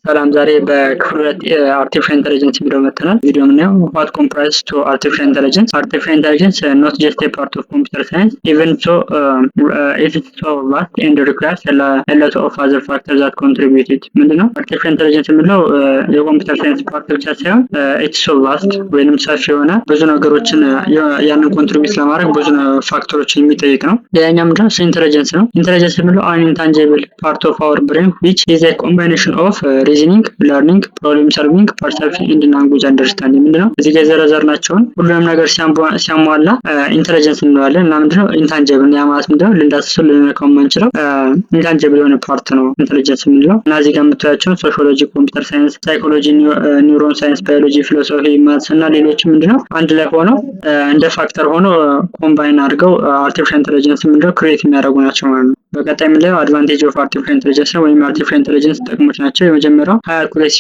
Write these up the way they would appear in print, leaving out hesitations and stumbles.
ሰላም ዛሬ በክፍል ሁለት አርቲፊሻል ኢንተለጀንስ ቪዲዮ መጥተናል። ቪዲዮ የምናየው ዋት ኮምፕራይዝ ቱ አርቲፊሻል ኢንተለጀንስ ኖት ጀስት ኤ ፓርት ኦፍ ኮምፒውተር ሳይንስ ኢቨን ሶ ኢትስ ሶ ቫስት ኤንድ ሪኳየርስ ኤ ሎት ኦፍ አዘር ፋክተርስ ዛት ኮንትሪቢዩትድ። ምንድነው አርቲፊሻል ኢንተለጀንስ የምንለው የኮምፒውተር ሳይንስ ፓርት ብቻ ሳይሆን ኢትስ ሶ ቫስት ወይንም ሰፊ የሆነ ብዙ ነገሮችን ያንን ኮንትሪቢዩት ለማድረግ ብዙ ፋክተሮችን የሚጠይቅ ነው። ሌላኛው ምንድነው ኢንተለጀንስ ነው። ኢንተለጀንስ የምንለው አን ኢንታንጂብል ፓርት ኦፍ አወር ብሬን ዊች ኢዝ ኤ ኮምባይኔሽን ኦፍ ሪዝኒንግ፣ ለርኒንግ፣ ፕሮብለም ሶልቪንግ፣ ፐርሰፕሽን ኤንድ ላንጉጅ አንደርስታንዲንግ። ምንድነው እዚህ ጋር የዘረዘርናቸውን ሁሉንም ነገር ሲያሟላ ኢንተለጀንስ እንለዋለን። እና ምንድነው ኢንታንጂብል ያ ማለት ምንድነው ልንዳስሰው ልንነካው የማንችለው ኢንታንጂብል የሆነ ፓርት ነው ኢንተለጀንስ የምንለው። እና እዚህ ጋር የምታያቸውን ሶሺዮሎጂ፣ ኮምፒውተር ሳይንስ፣ ሳይኮሎጂ፣ ኒውሮን ሳይንስ፣ ባዮሎጂ፣ ፊሎሶፊ፣ ማትስ እና ሌሎችም ምንድነው አንድ ላይ ሆነው እንደ ፋክተር ሆኖ ኮምባይን አድርገው አርቲፊሻል ኢንተለጀንስ ምንድነው ክሬት የሚያደርጉ ናቸው ማለት ነው። በቀጣይ የምንለው አድቫንቴጅ ኦፍ አርቲፊሻል ኢንተለጀንስ ነው ወይም አርቲፊሻል ኢንተለጀንስ ጥቅሞች ናቸው። የመጀመሪያው ሃይ አኩሬሲ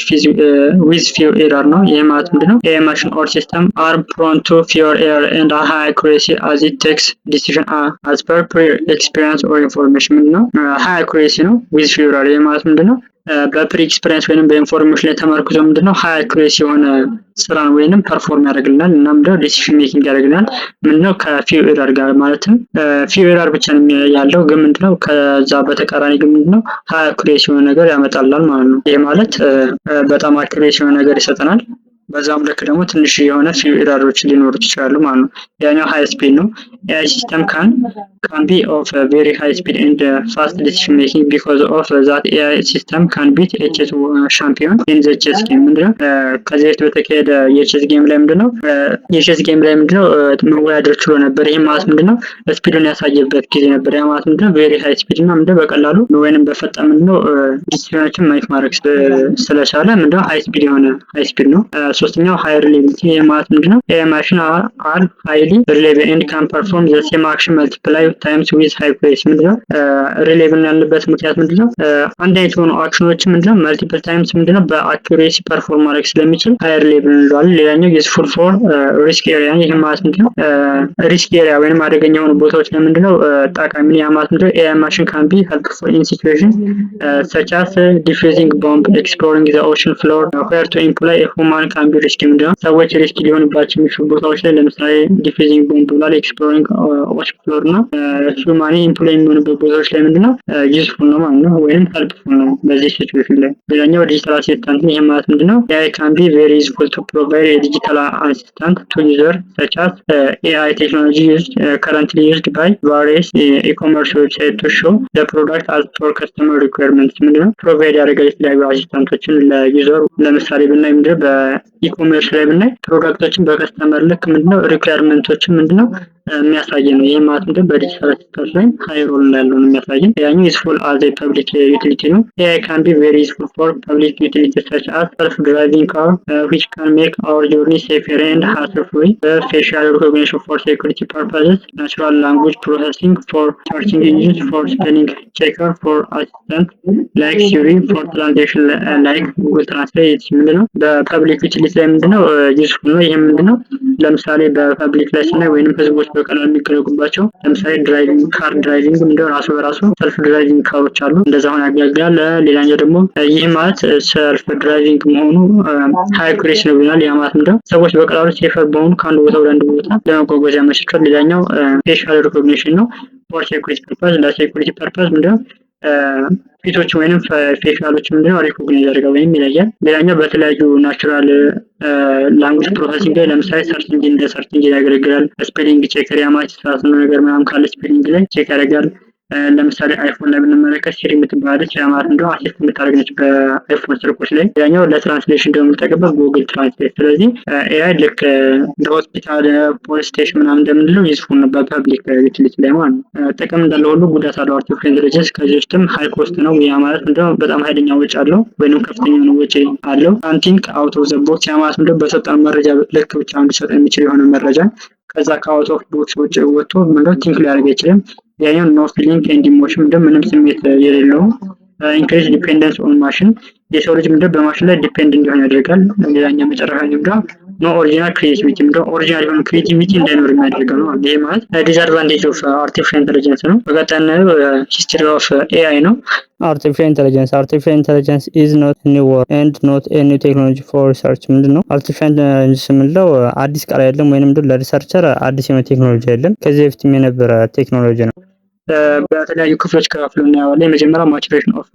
ዊዝ ፊው ኤረር ነው። ይህ ማለት ምንድነው ኤ ማሽን ኦር ሲስተም አር ፕሮን ቱ ፊው ኤረር ኤንድ ሃይ አኩሬሲ አዝ ኢት ቴክስ ዲሲዥን አዝ ፐር ፕሪር ኤክስፒሪየንስ ኦር ኢንፎርሜሽን። ምንድነው ሃይ አኩሬሲ ነው ዊዝ ፊው ኤረር። ይህ ማለት ምንድነው በፕሪ ኤክስፒሪየንስ ወይንም በኢንፎርሜሽን ላይ ተመርኩዞ ምንድነው ሃይ አኩሬሲ የሆነ ስራን ወይንም ፐርፎርም ያደርግልናል እና ምንድነው ዲሲዥን ሜኪንግ ያደርግልናል። ምንድነው ከፊው ኤረር ጋር ማለትም ፊው ኤረር ብቻ ነው ያለው፣ ግን ምንድነው ከዛ በተቃራኒ ግን ምንድነው ሃይ አኩሬሲ የሆነ ነገር ያመጣልናል ማለት ነው። ይሄ ማለት በጣም አኩሬሲ የሆነ ነገር ይሰጠናል። በዛም ልክ ደግሞ ትንሽ የሆነ ፊው ኤረሮች ሊኖሩት ይችላሉ ማለት ነው። ያኛው ሃይ ስፒድ ነው። AI system can be of a very high speed and fast decision making because of that AI system can beat a chess champion in the chess game። ምንድነው ከዚህ በፊት በተካሄደ የቼስ ጌም ላይ ምንድነው መወዳደር ችሎ ነበር። ይሄ ማለት ምንድነው ስፒዱን ያሳየበት ጊዜ ነበር። ያ ማለት ምንድነው ቬሪ ሃይ ስፒድ እና ምንድነው በቀላሉ ወይንም በፈጣን ምንድነው ዲሲዥኖችን ሜክ ማድረግ ስለቻለ ምንድነው ሃይ ስፒድ የሆነ ሃይ ስፒድ ነው። ሶስተኛው ሃይ ሪሌቪቲ። ይሄ ማለት ምንድነው AI machine are highly reliable and can perform the same action multiple times with high accuracy። ምንድነው ሪሌብል ያለበት ምክንያት ምንድነው አንድ አይነት የሆኑ አክሽኖችን ምንድነው መልቲፕል ታይምስ ምንድነው በአኩሬሲ ፐርፎርም ማድረግ ስለሚችል ሃይ ሪሌብል እንለዋለን። ሌላኛው ዩዝፉል ፎር ሪስክ ኤሪያ። ይሄ ማለት ምንድነው ሪስክ ኤሪያ ወይንም አደገኛ የሆኑ ቦታዎች ላይ ምንድነው ጠቃሚ ነው። ያ ማለት ምንድነው AI machine can be helpful in situations such as defusing bomb, exploring the ocean floor, where to employ a human can be risky። ምንድነው ሰዎች ሪስክ ሊሆንባቸው የሚችሉ ቦታዎች ላይ ለምሳሌ ዲፊዚንግ ቦምብ ላይ ኤክስፕሎሪንግ ኦሽን ፍሎር እና ሂውማን ኢምፕሎይ የሚሆንበት ቦታዎች ላይ ምንድነው ዩዝፉል ነው ማለት ነው ወይም ሄልፕፉል ነው በዚህ ሲቹዌሽን ላይ። ሌላኛው ዲጂታል አሲስታንት። ይሄ ማለት ምንድነው AI can be very useful to provide a digital assistant to user such as AI technology currently used by various e-commerce websites to show the product as per customer requirements። ምንድነው ፕሮቫይድ ያደርጋል የተለያዩ አሲስታንቶችን ለዩዘሩ። ለምሳሌ ብናይ ምንድነው በኢኮሜርስ ላይ ብናይ ፕሮዳክቶችን በከስተመር ልክ ምንድነው ሪኳየርመንቶችን ምንድነው የሚያሳይ ነው። ይሄ ማለት ምንድነው በዲጂታል አሲስታንት ላይ ሃይ ሮል እንዳለው ነው የሚያሳየን። ያኛው ዩዝፉል አዝ ኤ ፐብሊክ ዩቲሊቲ ነው። AI can be very useful for public utilities such as self-driving car which can make our journey safer and hassle-free. Facial recognition for security purposes, natural language processing for searching engines, for spelling checker, for assistant like Siri, for translation like Google Translate። ምንድነው በፐብሊክ ዩቲሊቲ ላይ ምንድነው ዩዝፉል ነው። ይሄ ምንድነው ለምሳሌ በፐብሊክ ላይ ስናይ ወይንም ህዝቦች በቀላሉ የሚገለጉባቸው ለምሳሌ ድራይቪንግ ካር ድራይቪንግ እንደው ራሱ በራሱ ሰልፍ ድራይቪንግ ካሮች አሉ እንደዛ ሆነ ያገለግላል። ሌላኛው ደግሞ ይህ ማለት ሰልፍ ድራይቪንግ መሆኑ ሃይ አኩሬሲ ነው ብለናል። ያ ማለት ምንድነው ሰዎች በቀላሉ ሴፈር በሆኑ ከአንድ ቦታ ወደ አንድ ቦታ ለመጓጓዝ ያመቻቻል። ሌላኛው ፌሻል ሪኮግኒሽን ነው። ፎር ሴኩሪቲ ፐርፐዝ ለሴኩሪቲ ፐርፐዝ ምንድነው ፊቶች ወይንም ፌሻሎች ምንድነው ሪኮግናይዝ ያደርጋል ወይም ይለያል። ሌላኛው በተለያዩ ናቹራል ላንጉጅ ፕሮሰሲንግ ላይ ለምሳሌ ሰርች ኢንጂን እንደ ሰርች ኢንጂን ያገለግላል። ስፔሊንግ ቼከር ያማች ሳስ ነው ነገር ምናምን ካለ ስፔሊንግ ላይ ቼክ ያደርጋል። ለምሳሌ አይፎን ላይ ብንመለከት ሲሪ የምትባለች ያማት እንደው አሲስት የምታደርገች በአይፎን ስልኮች ላይ። ያኛው ለትራንስሌሽን ደግሞ የምንጠቀምበት ጉግል ትራንስሌት። ስለዚህ AI ልክ ለሆስፒታል ፖሊስ ስቴሽን ምናምን እንደምንለው ዩዝፉል ነው በፐብሊክ ዩቲሊቲ ላይ ማለት ነው። ጥቅም እንዳለው ሁሉ ጉዳት አለው አርቲፊሻል ኢንተለጀንስ። ከዚህ ውስጥም ሃይ ኮስት ነው። ያ ማለት እንደው በጣም ኃይለኛ ወጪ አለው ወይንም ከፍተኛ የሆነ ወጪ አለው። አንቲንክ አውት ኦፍ ዘ ቦክስ። ያ ማለት እንደው በሰጠን መረጃ ልክ ብቻ እንዲሰጥ የሚችል የሆነ መረጃ ከዛ ከአውት ኦፍ ቦክስ ውጭ ወጥቶ ምንድነው ቲንክ ሊያደርግ አይችልም። ያኛው ኖ ፊሊንግ ኤንድ ኢሞሽን ምንም ስሜት የሌለው። ኢንክሪዝ ዲፔንደንስ ኦን ማሽን። የሰው ልጅ ምንድነው በማሽን ላይ ዲፔንድ እንዲሆን ያደርጋል። ሌላኛው መጨረሻ ኖ ኦሪጂናል ክሬቲቪቲ ምንድነው ኦሪጂናል የሆነ ክሬቲቪቲ እንዳይኖር የሚያደርገው ነው። ይሄ ማለት ዲስአድቫንቴጅ ኦፍ አርቲፊሻል ኢንተለጀንስ ነው። በቀጣይ ሂስትሪ ኦፍ ኤአይ ነው። አርቲፊሻል ኢንተለጀንስ ኢዝ ኖት ኒው ወርድ ኤንድ ኖት ኤ ኒው ቴክኖሎጂ ፎር ሪሰርች። ምንድነው አርቲፊሻል ኢንተለጀንስ የምንለው አዲስ ቃል አይደለም፣ ወይንም ለሪሰርቸር አዲስ የሆነ ቴክኖሎጂ አይደለም፣ ከዚህ በፊትም የነበረ ቴክኖሎጂ ነው። በተለያዩ ክፍሎች ከፋፍሎ እናየዋለን። የመጀመሪያው ማቹሬሽን ኦፍ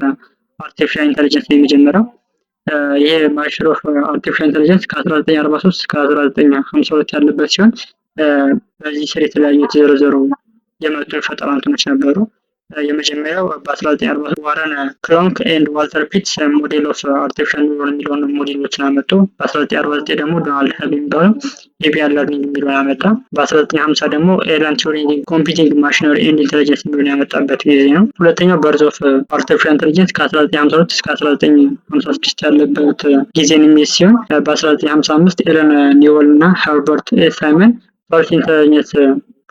አርቲፊሻል ኢንተለጀንስ ነው የመጀመሪያው። ይሄ ማቹሬሽን ኦፍ አርቲፊሻል ኢንተለጀንስ ከ1943 እስከ 1952 ያለበት ሲሆን በዚህ ስር የተለያዩ የተዘረዘሩ የመጡ የፈጠራ እንትኖች ነበሩ። የመጀመሪያው በ1940 ዋረን ክሮንክ ኤንድ ዋልተር ፒትስ ሞዴል ኦፍ አርቲፊሻል ኒውሮን የሚለውን ሞዴሎችን አመጡ። በ1949 ደግሞ ዶናልድ ሀብ የሚባለው ኤፒአር ለርኒንግ የሚለውን አመጣ። በ1950 ደግሞ ኤላን ቱሪንግ ኮምፒውቲንግ ማሽነሪ ኤንድ ኢንተለጀንስ የሚለውን ያመጣበት ጊዜ ነው። ሁለተኛው በርዝ ኦፍ አርቲፊሻል ኢንተለጀንስ ከ1952 እስከ 1956 ያለበት ጊዜን የሚይዝ ሲሆን በ1955 ኤለን ኒውል እና ሀርበርት ሳይመን ፐርስ ኢንተለጀንስ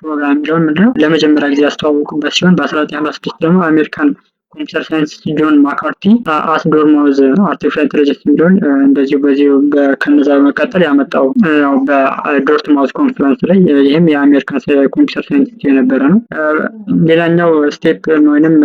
ፕሮግራም የሚለውን ምንድነው ለመጀመሪያ ጊዜ ያስተዋወቁበት ሲሆን በ1956 ደግሞ አሜሪካን ኮምፒውተር ሳይንስ ጆን ማካርቲ አስ ዶርማውዝ አርቲፊሻል ኢንተለጀንስ የሚለውን እንደዚሁ በዚሁ ከነዛ በመቀጠል ያመጣው በዶርት ማውዝ ኮንፈረንስ ላይ ይህም የአሜሪካን ኮምፒውተር ሳይንስ የነበረ ነው። ሌላኛው ስቴፕ ወይንም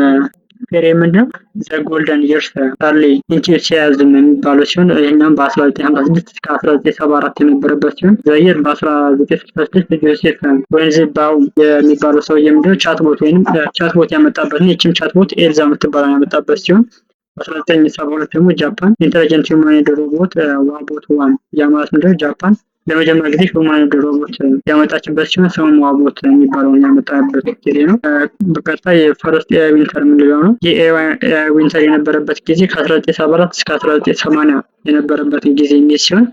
ፔሪየድ ምንድነው ዘ ጎልደን ይርስ አርሊ ኢንቱሲያዝም የሚባለው ሲሆን ይህኛም በ1956 እስከ 1974 የነበረበት ሲሆን ዘየር በ1966 ጆሴፍ ዌንዝባው የሚባለው ሰውዬ ምንድነው ቻትቦት ወይም ቻትቦት ያመጣበት ነው። ይህችም ቻትቦት ኤልዛ የምትባለው ያመጣበት ሲሆን በ1972 ደግሞ ጃፓን ኢንተለጀንት ሁማኖይድ ሮቦት ዋቦት ዋን ያማለት ምንድነው ጃፓን ለመጀመሪያ ጊዜ ሁማኖይድ ሮቦት ያመጣችበት ሲሆን ስሙም ዋቦት የሚባለውን ያመጣበት ጊዜ ነው። በቀጣይ ፈርስት ኤአይ ዊንተር የምንለው ነው። የኤአይ ዊንተር የነበረበት ጊዜ ከ1974 እስከ 1980 የነበረበት ጊዜ የሚል ሲሆን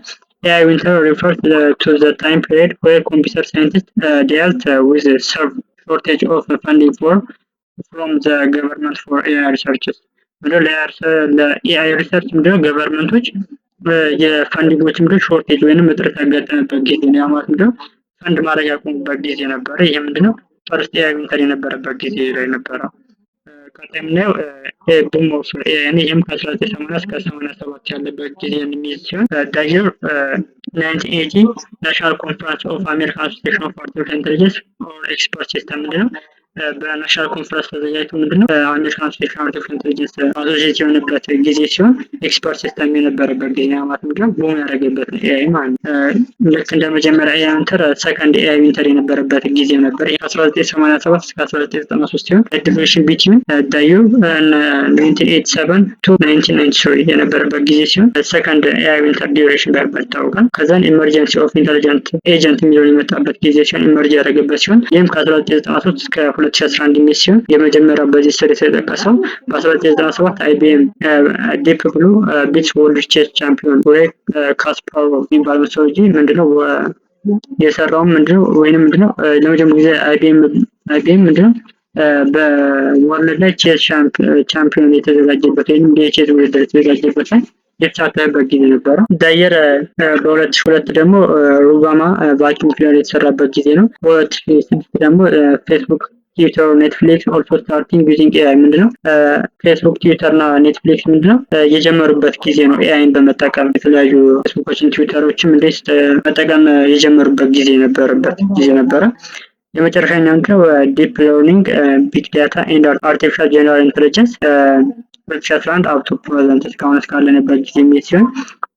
AI winter refers to the time period where computer scientists dealt with a shortage of funding from the government for AI researches. ለኤአይ ሪሰርች ምንድነው ገቨርንመንቶች የፋንዲንጎች ምንድነው ሾርቴጅ ወይንም እጥረት ያጋጠመበት ጊዜ ነው። ያ ማለት ምንድነው ፈንድ ማድረግ ያቆሙበት ጊዜ ነበረ። ይሄ ምንድነው ፈርስት ኤአይ ዊንተር የነበረበት ጊዜ ላይ ነበረ። ቀጣይ የምናየው ቡም ኦፍ ኤአይ ነው። ይህም ከ1980 እስከ 87 ያለበት ጊዜ የሚይዝ ሲሆን ዳየር 1980 ናሽናል ኮንፈረንስ ኦፍ አሜሪካን አሶሲዬሽን ኦፍ አርቲፊሻል ኢንተለጀንስ ኦር ኤክስፐርት ሲስተም ምንድነው በናሽናል ኮንፈረንስ ተዘጋጅቶ ምንድነው አሜሪካን አሶሲዬሽን ኦፍ አርቲፊሻል ኢንተለጀንስ አሶሲዬት የሆነበት ጊዜ ሲሆን ኤክስፐርት ሲስተም የነበረበት ጊዜ ማለት ምንድነው ቡም ያደረገበት ኤአይ ማለት ነው። ልክ እንደ መጀመሪያ ኤአይ ዊንተር ሰከንድ ኤአይ ዊንተር የነበረበት ጊዜ ነበር። 1987 እስከ 1993 ሲሆን ዲቪዥን ቢትዊን ዳዩ 1987 to 1993 የነበረበት ጊዜ ሲሆን ሰከንድ ኤአይ ዊንተር ዲዩሬሽን በመባል ይታወቃል። ከዛን ኢመርጀንሲ ኦፍ ኢንተለጀንት ኤጀንት የሚለው የመጣበት ጊዜ ሲሆን ኢመርጅ ያደረገበት ሲሆን ይህም ከ1993 እስከ 2011 የሚል ሲሆን የመጀመሪያው በዚህ ስር የተጠቀሰው በ1997 አይቢኤም ዲፕ ብሉ ቢትስ ወርልድ ቼስ ቻምፒዮን ወይ ካስፓሮቭ የሚባለው ሰውዬ ምንድነው የሰራው ምንድነው ወይንም ምንድነው ለመጀመሪያ ጊዜ አይቢኤም ምንድነው በወርልድ ላይ ቼስ ቻምፒዮን የተዘጋጀበት ወይም የቼስ ውድድር የተዘጋጀበት ላይ የተሳተፈበት ጊዜ ነበረ። ዳየር በ2002 ደግሞ ሩባማ ቫኪዩም ክሊነር የተሰራበት ጊዜ ነው። በ2006 ደግሞ ፌስቡክ ትዊተር ኔትፍሊክስ ኦልሶ ስታርቲንግ ዩዚንግ ኤአይ ምንድነው ፌስቡክ ትዊተር እና ኔትፍሊክስ ምንድነው የጀመሩበት ጊዜ ነው። ኤአይን በመጠቀም የተለያዩ ፌስቡኮችን ትዊተሮችም እንዴት መጠቀም የጀመሩበት ጊዜ ነበረ። የመጨረሻኛው ምንድነው ዲፕ ለርኒንግ ቢግ ዳታ ኤንድ አርቲፊሻል ጀነራል ኢንተለጀንስ 2011 አፕ ቱ ፕሬዘንት እስካሁን እስካለንበት ጊዜ የሚል ሲሆን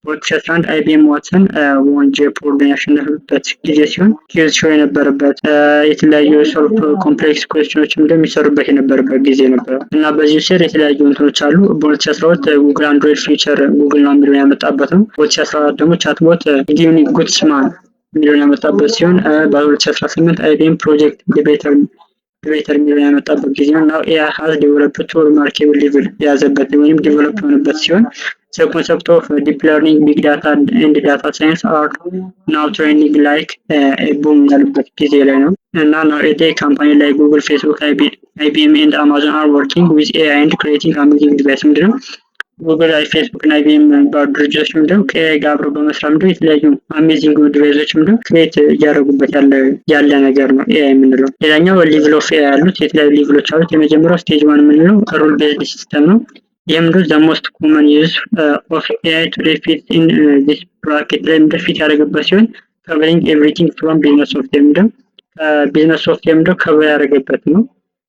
በ2011 አይቢኤም ዋትሰን ወንጀ ፖርድን ያሸነፈበት ጊዜ ሲሆን ኪዝ ሾው የነበረበት የተለያዩ ሶልቭ ኮምፕሌክስ ኩዌስችኖችም እንደሚሰሩበት የነበረበት ጊዜ ነበረ እና በዚህ ስር የተለያዩ እንትኖች አሉ። በ2012 ጉግል አንድሮይድ ፊቸር ጉግል ነው የሚለውን ያመጣበት ነው። በ2014 ደግሞ ቻትቦት ጊቭኒ ጉድስማን የሚለውን ያመጣበት ሲሆን በ2018 አይቢኤም ፕሮጀክት ዲቤተር የሚለውን ያመጣበት ጊዜ ነው። ናው ኤአይ ሃዝ ዴቨሎፕድ ቱ ሪማርኬብል ሌቭል የያዘበት ወይም ዴቨሎፕ የሆነበት ሲሆን the concept of deep learning, big data and data science are now trending like a boom ያሉበት ጊዜ ላይ ነው እና nowadays company like Google, Facebook, IBM and Amazon are working with AI and creating amazing devices ምንድነው ጉግል ፌስቡክ እና አይቢኤም ባሉ ድርጅቶች ምንድነው ከኤአይ ጋር አብረው በመስራት ምንድነው የተለያዩ አሜዚንግ ዲቫይሶች ምንድነው ክሬት እያደረጉበት ያለ ነገር ነው ኤአይ የምንለው። ሌላኛው ሌቭል ኦፍ ኤአይ ያሉት የተለያዩ ሌቭሎች አሉት። የመጀመሪያው ስቴጅ 1 የምንለው ሩል ቤዝድ ሲስተም ነው። ይህም ምንድነው the most common use of AI today fits in this ብራኬት ላይ ምንድነው ፊት ያደረገበት ሲሆን covering everything from business software ምንድነው ቢዝነስ ሶፍትዌር ምንድነው ከበር ያደረገበት ነው።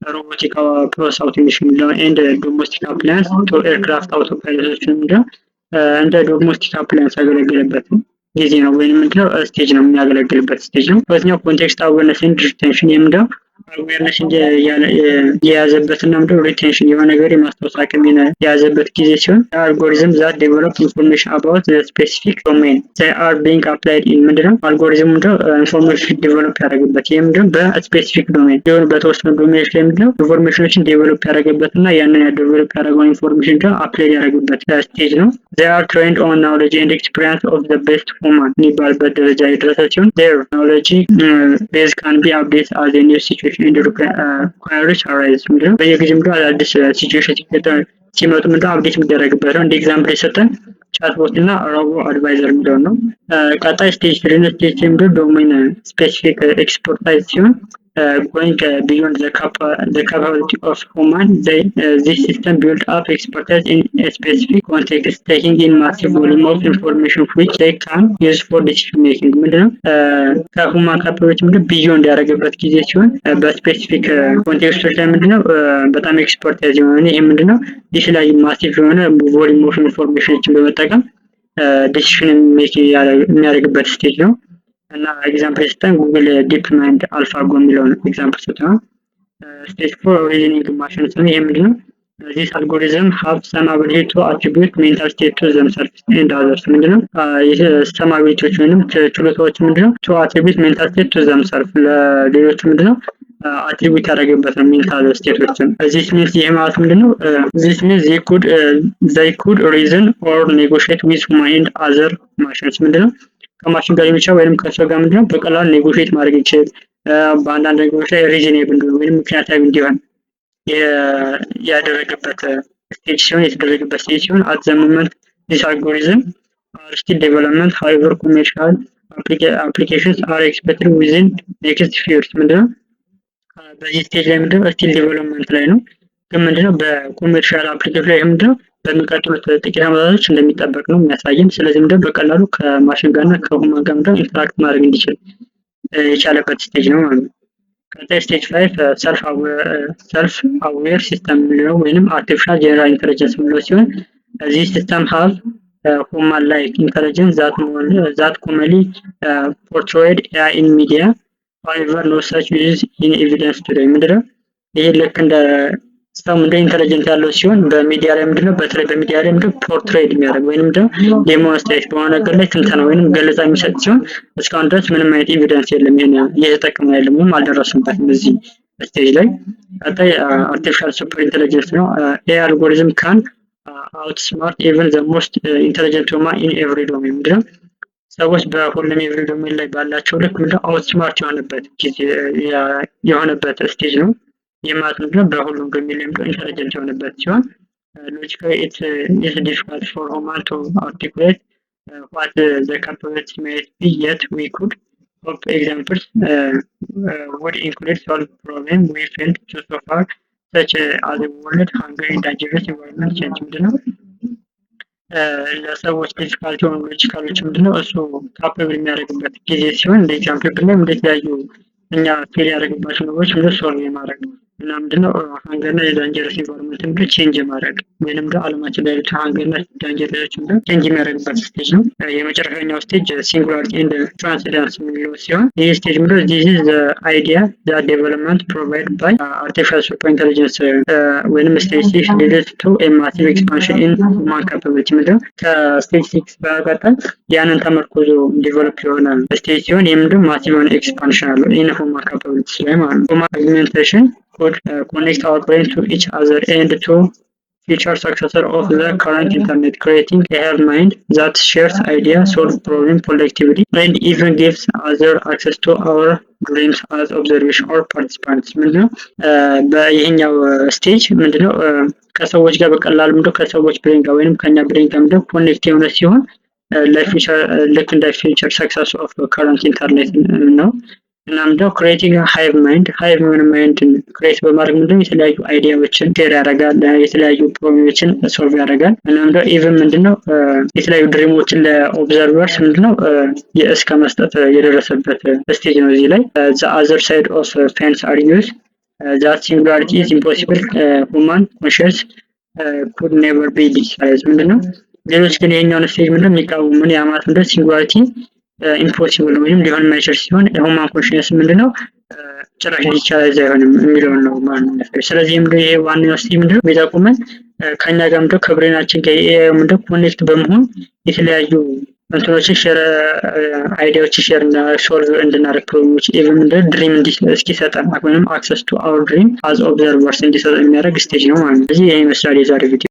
ሮቦቲክ ፕሮሰስ አውቶሜሽን ምንድነው ኤንድ ዶሜስቲክ አፕላያንስ ቱ ኤርክራፍት አውቶ ፓይለቶችን ምንድነው እንደ ዶሜስቲክ አፕላያንስ ያገለገለበት ነው ጊዜ ነው ወይንም ምንድነው ስቴጅ ነው የሚያገለግልበት ስቴጅ ነው። በዚህኛው ኮንቴክስት አዌርነስ ኤንድ ሪቴንሽን የምንድነው አዌርነስ የያዘበትና ምንድነው ሪቴንሽን የሆነ ነገር የማስታወስ አቅም የያዘበት ጊዜ ሲሆን አልጎሪዝም ዛት ዴቨሎፕ ኢንፎርሜሽን አባውት ስፔሲፊክ ዶሜን they are being applied in ምንድነው አልጎሪዝም ምንድነው ኢንፎርሜሽን ዴቨሎፕ ያደረገበት ይሄ ምንድነው በስፔሲፊክ ዶሜን ሊሆን በተወሰኑ ዶሜኖች ላይ ምንድነው ኢንፎርሜሽኖችን ዴቨሎፕ ያደረገበትና ያንን ዴቨሎፕ ያደረገውን ኢንፎርሜሽን ደግሞ አፕላይ ያደረገበት ስቴጅ ነው። they are trained on knowledge and experience of the best human የሚባልበት ደረጃ የደረሰ ሲሆን their knowledge base can be updated as a new situation and requires arise ምንድነው በየጊዜው ምንድነው አዳዲስ ሲቹዌሽን ሲመጡ ምንድነው አፕዴት የሚደረግበት ነው። እንደ ኤግዛምፕል የሰጠን ቻትቦት እና ሮቦ አድቫይዘር የሚለውን ነው። ቀጣይ ስቴጅ 3 ነው። ስቴጅ 3 ምንድነው ዶሜን ስፔሲፊክ ኤክስፐርታይዝ ሲሆን going beyond the capability of human this system built up expertise in a specific context taking in massive volume of information which they can use for decision making ምንድነው ከሁማን ካፓቢሊቲ ምንድነው ቢዮንድ ያደረገበት ጊዜ ሲሆን በስፔሲፊክ ኮንቴክስቶች ላይ ምንድነው በጣም ኤክስፐርታይዝ የሆነ ይሄ ምንድነው የተለያዩ ማሲቭ የሆነ ቮሊዩም ኦፍ ኢንፎርሜሽኖችን በመጠቀም ዲሲሽን ሜክ የሚያደርግበት ስቴጅ ነው። እና ኤግዛምፕል ሰጠን ጉግል ዲፕ ማይንድ አልፋጎ የሚለውን ኤግዛምፕል ሰጠን። ስቴጅ 4 ሪዝኒንግ ማሽንስ ነው። ይሄ ምንድነው this algorithm have some ability to attribute mental state to themselves and others ምንድነው some abilities ወይንም ችሎታዎች ምንድነው to attribute mental state to themselves ለሌሎች ምንድነው አትሪቢዩት ያደረገበት ነው ሜንታል ስቴቶችን። this means ይሄ ማለት ምንድነው this means they could reason or negotiate with human and other machines ምንድነው ከማሽን ጋር የሚቻል ወይንም ከሰው ጋር ምንድነው በቀላሉ ኔጎሺዬት ማድረግ ይችላል። በአንዳንድ ነገሮች ላይ ሪዝኔብል እንዲሆን ወይንም ምክንያታዊ እንዲሆን ያደረገበት ስቴጅ ሲሆን የተደረገበት ስቴጅ ሲሆን at the moment this algorithm are still development however commercial applications are expected within next few years ምንድነው በዚህ ስቴጅ ላይ ምንድነው still development ላይ ነው ግን ምንድነው በኮሜርሻል አፕሊኬሽን ላይ ምንድነው በሚቀጥሉት ጥቂት ዓመታቶች እንደሚጠበቅ ነው የሚያሳየን። ስለዚህ ምንድነው በቀላሉ ከማሽን ጋርና ከሁማን ጋር ምንድነው ኢንተራክት ማድረግ እንዲችል የቻለበት ስቴጅ ነው ማለት ነው። ቀጣይ ስቴጅ 5 ሰልፍ አዌር ሲስተም ነው ወይንም አርቲፊሻል ጀነራል ኢንተለጀንስ ምንለው ሲሆን እዚህ ሲስተም ሃቭ ሁማን ላይክ ኢንተለጀንስ ዛት commonly portrayed in media however no such is in evidence today ምንድነው ይሄ ልክ እንደ ሰው እንደ ኢንተለጀንት ያለው ሲሆን በሚዲያ ላይ ምንድነው በተለይ በሚዲያ ላይ ምንድነው ፖርትሬት የሚያደርግ ወይንም ደግሞ ዴሞንስትሬት በሆነ ነገር ላይ ትንተና ወይንም ገለጻ የሚሰጥ ሲሆን እስካሁን ድረስ ምንም አይነት ኤቪደንስ የለም ይሄን እየተጠቀመ ያለው ምንም አልደረስንበትም እዚህ ስቴጅ ላይ። ቀጣይ አርቲፊሻል ሱፐር ኢንተለጀንስ ነው። ኤአይ አልጎሪዝም ካን outsmart even the most intelligent human in every domain ምንድነው ሰዎች በሁሉም ኤቭሪ ዶሜን ላይ ባላቸው ልክ ምንድነው አውትስማርት የሆነበት ስቴጅ ነው። የማለት ምንድነው በሁሉም ዶሜን ላይ ምንድነው ኢንተለጀንት የሆነበት ሲሆን logically it's difficult for human to articulate what the capabilities might be yet we could hope examples would include solve problem we failed to so far such as the world hunger and dangerous environment change ምንድነው ለሰዎች ዲፊካልቲ የሆኑ ሎጂካሎች ምንድነው እሱ ካፓብል የሚያደርግበት ጊዜ ሲሆን እንደ ኤግዛምፕል ብናይ እንደተለያዩ እኛ ፌል ያደረግባቸው ነገሮች ምንድነው ሶልቭ የማድረግ እና ምንድነው ሃንገርና የዳንጀረስ ኢንቫይሮንመንት ምንድነው ቼንጅ ማድረግ ወይንም ደግሞ ዓለማችን ላይ ያሉት ሃንገርና ዳንጀረስ ምንድነው ቼንጅ የሚያደርግበት ስቴጅ ነው። የመጨረሻኛው ስቴጅ ሲንጉላሪቲ ኤንድ ትራንስደንስ የሚለው ሲሆን ይህ ስቴጅ ምንድነው this is the idea that development provided by artificial super intelligence ወይንም ስቴጅ 6 leads to a massive expansion in human capability ምንድነው ከስቴጅ 6 በመቀጠል ያንን ተመርኩዞ ዲቨሎፕ የሆነ ስቴጅ ሲሆን ይህ ምንድነው ማሲቭ የሆነ ኤክስፓንሽን አለው in human capability ላይ ማለት ነው። human augmentation could connect our brain to each other and to future successor of the current internet creating a hive mind that shares ideas, solve problem collectively and even gives other access to our dreams as observation or participants ምንድነው በይሄኛው ስቴጅ ምንድነው ከሰዎች ጋር በቀላሉ ምንድነው ከሰዎች ብሬን ጋር ወይንም ከኛ ብሬን ጋር ምንድነው ኮኔክት የሆነ ሲሆን ለፊውቸር ልክ እንደ ፊውቸር ሰክሰስ ኦፍ ከረንት ኢንተርኔት ነው እና ምንድነው ክሬቲንግ ሃይቭ ማይንድ የሆነ ማይንድን ክሬት በማድረግ ምንድነው የተለያዩ አይዲያዎችን ሼር ያደርጋል፣ የተለያዩ ፕሮብሌሞችን ሶልቭ ያደርጋል። እና ምንድነው ኢቭን ምንድነው የተለያዩ ድሪሞችን ለኦብዘርቨርስ ምንድነው እስከ መስጠት የደረሰበት ስቴጅ ነው። እዚህ ላይ ዘ አዘር ሳይድ ኦፍ ፌንስ አርጊውስ ዛት ሲንጉላሪቲ ኢዝ ኢምፖሲብል ሁማን ኮንሽስ ኩድ ኔቨር ቢ ዲስራይዝ ምንድነው ሌሎች ግን ይሄኛውን ስቴጅ ምንድነው የሚቃወሙን ያ ማለት ምንድነው ሲንጉላሪቲ ኢምፖሲብል ወይም ሊሆን የማይችል ሲሆን ሁማን ኮንሽስ ምንድነው ጭራሽ ዲጂታላይዝ አይሆንም የሚለውን ነው ማለት ነው። ስለዚህ ምንድነው ይሄ ዋናው ስቴጅ ምንድነው የሚጠቁመን ከኛ ጋር ምንድነው ከብሬናችን ጋር ምንድነው ኮኔክት በመሆን የተለያዩ እንትኖችን ሼር አይዲያዎችን ሼር እና ሶልቭ እንድናደርግ ፕሮብሌሞች ኢቭን ምንድነው ድሪም እስኪሰጠን ወይም አክሰስ ቱ አወር ድሪም አዝ ኦብዘርቨርስ እንዲሰጠን የሚያደርግ ስቴጅ ነው ማለት ነው። ስለዚህ ይሄ ይመስላል የዛሬ ቪዲዮ።